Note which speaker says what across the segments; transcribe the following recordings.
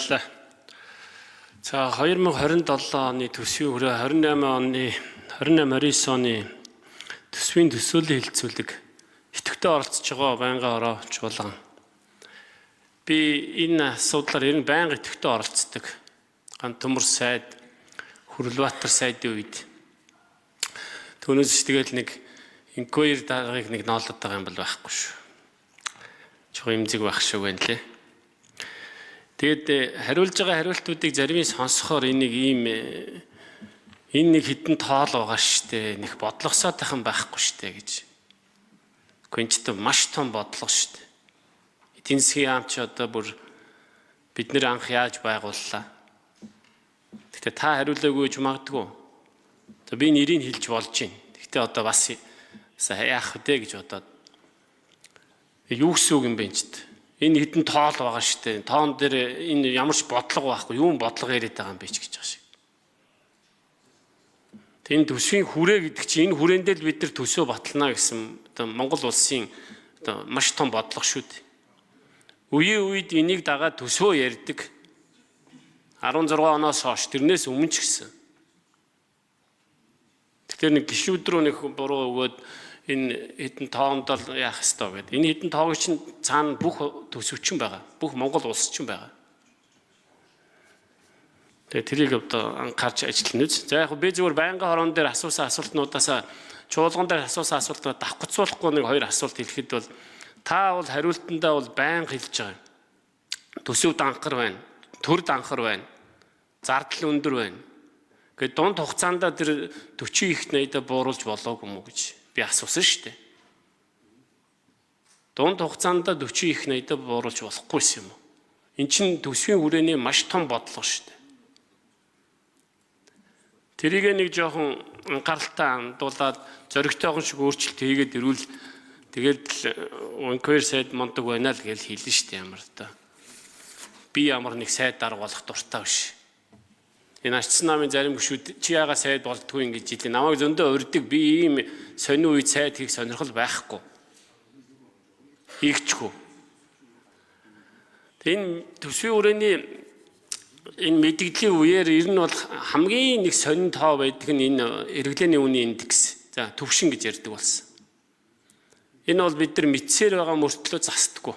Speaker 1: баярлалаа. За 2027 оны төсвийн хүрээ 28-29 оны төсвийн төсөөллийн хилцүүлэг идэвхтэй оролцож байгаа байнгын ороо чуулган. Би энэ асуудлаар ер нь байнга идэвхтэй оролцдог. Гантөмөр сайд, Хүрлбаатар сайдын үед. Түүнээс тэгэл нэг инквайр даргаыг нэг ноолоод байгаа юм бол байхгүй шүү. Чухал имзэг байх шүү гэнэ лээ. Тэгээд хариулж байгаа хариултуудыг заримыг сонсохоор энэ нэг хідэн тоол байгаа штэ, нэг бодлогосоод тайхан байхгүй штэ гэж. Гүнчтэй маш том бодлого штэ. Эдийн засгийн яам чи одоо бүр бид нэр анх яаж байгууллаа. Гэхдээ та хариулаагүй ч магадгүй. За би нэрийг хэлж болж байна. Гэхдээ одоо бас яах вэ гэж бодоод. Юу гэсэн үг юм бэ ч гэдэг. Энэ хідэн тоол байгаа штэ. Тоон дээр энэ ямар ч бодлого байхгүй. Юу бодлого яриад байгаа юм бэ ч гэж байгаа шиг. Энэ төсвийн хүрээ гэдэг чинь энэ хүрээндээ л бид нар төсөө батална гэсэн одоо Монгол улсын одоо маш том бодлого шүү дээ. Үеийн үед энийг дагаад төсөө ярьдаг. 16 оноос хойш тэрнээс өмнө ч гэсэн. Тэгэхээр нэг гişүүд рүү нэг буруу өгөөд энэ хэдэн тоонд л яах ёстой гэдэг. Энэ хэдэн тоог чинь цаана бүх төсөвчин байгаа. Бүх Монгол улс чинь байгаа. Тэгээ тэрийг одоо анхаарч ажиллана үз. За яг би зөвхөн байнгын хорон дээр асуусан асуултнуудаасаа чуулган дээр асуусан асуултаа давхцуулахгүй нэг хоёр асуулт хэлэхэд бол та бол хариултандаа бол байнга хэлж байгаа. Төсөв данхар байна. Төр данхар байна. Зардал өндөр байна. Гэхдээ дунд хугацаанд тэр 40 ихт 80-а бууруулж болоогүй юм уу гэж би асуусан шүү дээ. Дунд хугацаанд 40 их 80-а бууруулж болохгүйсэн юм уу? Эн чинь төсвийн хүрээний маш том бодлого шүү дээ. Тэрийг нэг жоохон анхааралтай хандуулаад зоригтойгон шиг өөрчлөлт хийгээд ирвэл тэгээд инквайр сайд мондог байна л гэж хэлнэ шүү дээ ямар та. Би ямар нэг сайд дарга болох дуртай биш. Энэ ачсан намын зарим гүшүүд чи яага сайд болдгүй ингэж хэлээ. Намайг зөндөө урддаг би ийм сонин үед сайд хийх сонирхол байхгүй. Хийгчгүй. Энэ төсвийн хүрээний энэ мэдгэдлийн үеэр ер нь бол хамгийн нэг сонин тоо байдаг нь энэ эргэлээний үнийн индекс. За төвшин гэж ярьдаг болсон. Энэ бол бид нар мэдсээр байгаа мөртлөө застдаггүй.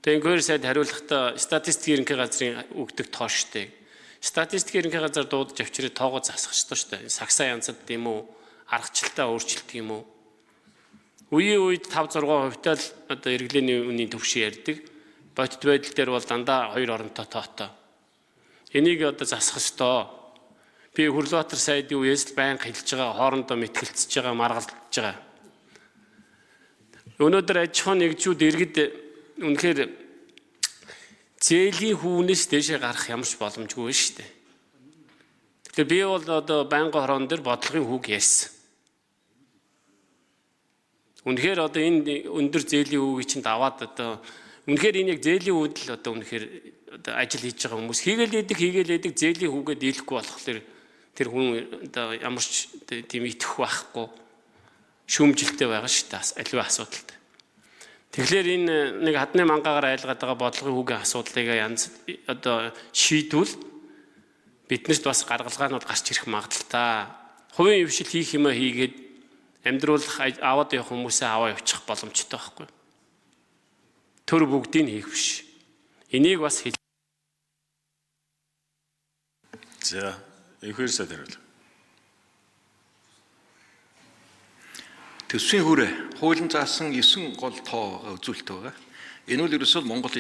Speaker 1: Тэгээ инквайр сайд хариулахдаа статистикийн ерөнхий газрын өгдөг тоо штэ. Статистикийн ерөнхий газар дуудаж авчирээ тоогоо засах ёстой штэ. Сагсаа янзад тийм үү, аргачлалтаа өөрчлөлт юм уу. Үеийн үед 5-6% л одоо эргэлээний үнийн төвшин ярьдаг. Бодит байдал дээр бол дандаа хоёр оронтой тоотой. Энийг одоо засах ёстой. Би Хүрлбаатар сайдын үеэс л байнга хэлж байгаа, хоорондоо мэтгэлцэж байгаа, маргалдаж байгаа. Өнөөдөр аж ахуйн нэгжүүд иргэд үнэхээр зээлийн хүүнээс дээшээ гарах ямар ч боломжгүй шүү дээ. Тэгэхээр би бол одоо байнгын хорон дээр бодлогын хүүг ярьсан. Үнэхээр одоо энэ өндөр зээлийн хүүгийг чинь даваад одоо үнэхээр энэ яг зээлийн үүд л одоо үнэхээр одоо ажил хийж байгаа хүмүүс хийгээл эдэг зээлийн хүүгээ дийлэхгүй болохоор тэр хүн одоо ямар ч тийм итгэх байхгүй шүүмжилтэй байгаа шүү дээ аливаа асуудалтай. Тэгэхээр энэ нэг хадны мангаагаар айлгаад байгаа бодлогын хүүгийн асуудлыг янз одоо шийдвэл биднэрт бас гаргалгаанууд гарч ирэх магадaltaй. Хувийн хвшил хийх юм а хийгээд амьдруулах аваад явах хүмүүсээ аваа явуучих боломжтой байхгүй. Төр бүгдийг хийх биш. Энийг бас хэл.
Speaker 2: За, инквайр сайд хариул.
Speaker 3: Төсвийн хүрээ хуулийн заасан 9 гол тоо үзүүлэлт байгаа. Энэ үл ерөөсөө Монгол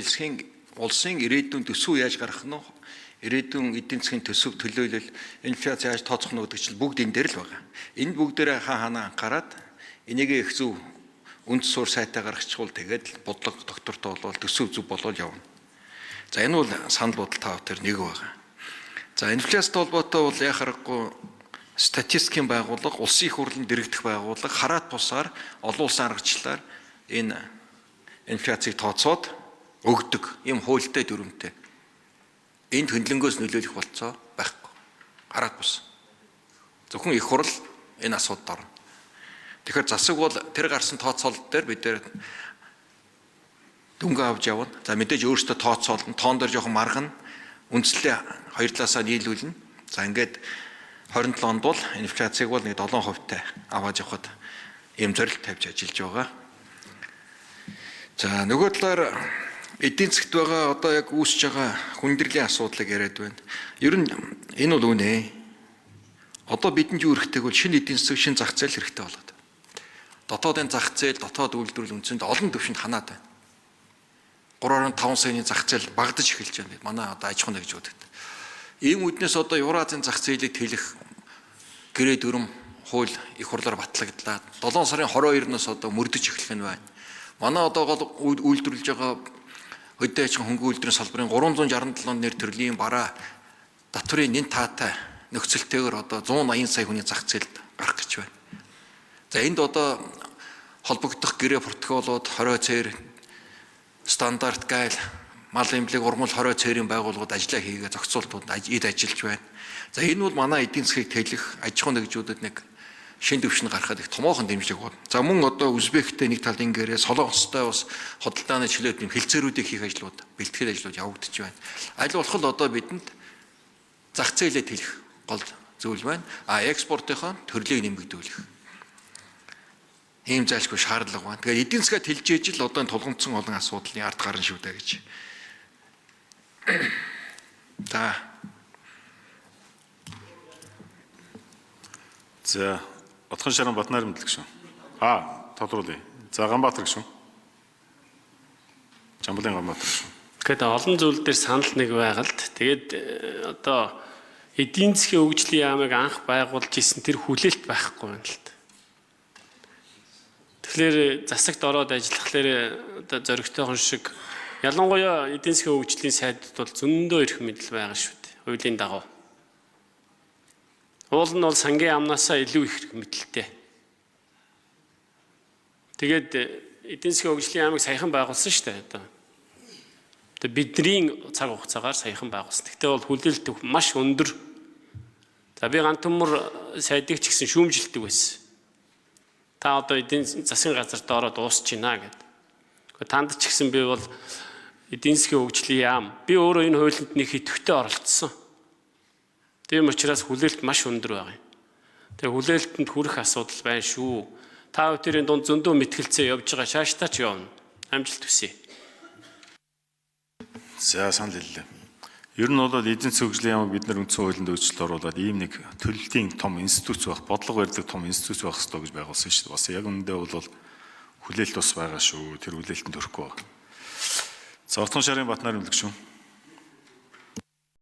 Speaker 3: улсын ирээдүйн төсөв яаж гаргах нь, ирээдүйн эдийн засгийн төсөв төлөөлөл, инфляц яаж тооцох нь гэдэг чинь бүгд энэ дээр л байгаа. Энэ бүгдээрээ хаана анхаарад энийг их зөв үндэс суурь сайтаа гаргачихвал тэгээд бодлого доктортой болвол төсөв зөв болол явна. За энэ бол санал бодол тав дээр нэг байгаа. За инфляцтай холбоотой бол яхахгүй статистикийн байгууллага, улсын их хурлын дэргэдэх байгууллага хараат бусаар олон улсын аргачлалаар энэ инфляцийг тооцоод өгдөг юм хуультай дүрмтэй. Энд хөндлөнгөөс нөлөөлөх болцоо байхгүй. Хараат бус. Зөвхөн их хурл энэ асуудалд орно. Тэгэхээр засаг бол тэр гарсан тооцоолол дээр бид дүнгээ авч явна. За мэдээж өөртөө тооцоолно. Тоон дээр жоохон маргана. Үндслээ хоёр талаасаа нийлүүлнэ. За ингээд 27 онд бол инфляцийг бол нэг 7% аваад явахад ийм зорилт тавьж ажиллаж байгаа. За нөгөө талаар эдийн засгт байгаа одоо яг үүсэж байгаа хүндрлийн асуудлыг яриад байна. Ер нь энэ бол үнэ. Одоо бидэнд юу хэрэгтэй бол шинэ эдийн засаг, шинэ зах зээл хэрэгтэй болоод. Дотоодын зах зээл, дотоод үйлдвэрлэл үндсэнд олон түвшинд ханаад байна. 3.5 саяны зах зээл багдаж эхэлж байна. Манай одоо аж ахуйн нэгжүүдэд. Ийм үднээс одоо Евразийн зах зээлийг тэлэх гэрээ дүрм хууль их хурлаар батлагдлаа. 7 сарын 22-наас одоо мөрдөж эхлэх нь байна. Манай одоо үйлдвэрлэж байгаа хөдөө аж ахуйн хөнгөн үйлдвэрийн салбарын 367 нэр төрлийн бараа татврын нэн таатай нөхцөлтэйгээр одоо 180 сая хүний зах зээлд гарах гэж байна. За энд одоо холбогдох гэрээ протоколууд 20 цээр стандарт гайл мал эмнэлэг урмал 20 цээрийн байгууллагууд ажиллаа хийгээ зохицуултууд эд ажиллаж байна. За энэ бол манай эдийн засгийг тэлэх аж ахуйн нэгжүүдэд нэг шин төвшин гаргахад их томоохон дэмжлэг байна. За мөн одоо Узбектэй нэг талын гэрээ Солонгостой бас хөдөлтааны чөлөөт юм хилцээрүүдийг хийх ажлууд, бэлтгэл ажлууд явагдаж байна. Аль болох одоо бидэнд зах зээлээ тэлэх гол зүйл байна. Экспортынхоо төрлийг нэмэгдүүлэх. Ийм зайлшгүй шаардлага байна. Тэгэхээр эдийн засгаа тэлж ижил одоо энэ тулгымдсан олон асуудлын ард гарна шүү дээ гэж.
Speaker 2: За Отхон Шаран Батнаар мэдлэг шүү. Толруулъя. За Ганбаатар гүшүүн. Жамблын Ганбаатар гүшүүн.
Speaker 1: Тэгэхээр олон зүйл дээр санал нэг байгалд. Тэгээд одоо эдийн засгийн хөгжлийн яамыг анх байгуулж исэн тэр хүлээлт байхгүй байна л та. Тэгэхээр засагт ороод ажиллахлаар одоо зоригтойхон шиг ялангуяа эдийн засгийн хөгжлийн сайдд бол зөндөө ирэх мэдэл байгаа шүү дээ. Хуулийн дагуу. Уул нь бол сангийн амнаасаа илүү их мэдэлтэй. Тэгээд эдийн засгийн хөгжлийн яамыг саяхан байгуулсан шүү дээ одоо. Бидний цаг хугацаагаар саяхан байгуулсан. Гэхдээ бол хүлээлт маш өндөр. За би Гантүмөр сайдыг ч гэсэн шүүмжилдэг байсан. Та одоо эдийн засгийн газарт ороод дуусч байна гэдэг. Танд ч гэсэн би бол эдийн засгийн хөгжлийн яам. Би өөрөө энэ хуулинд нэг идэвхтэй оролцсон. Тийм учраас хүлээлт маш өндөр байгаа юм. Тэгээ хүлээлтэнд хүрэх асуудал байна шүү. Та бүхэн дунд зөндөө мэтгэлцээ явж байгаа шааштай ч явна. Амжилт хүсье.
Speaker 2: За санал хэллээ. Ер нь бол эдийн засгийн хөгжлийн яамыг бид нар үндсэн хуулинд өөрчлөлт оруулаад ийм нэг төлөлтийн том институт байх, бодлого барьдаг том институт байх ёстой гэж байгуулсан шүү дээ. Бас яг үүндээ бол хүлээлт бас байгаа шүү. Тэр хүлээлтэнд хүрэхгүй байна. За Отхон Шарын Батнаар мэдлэг шүү.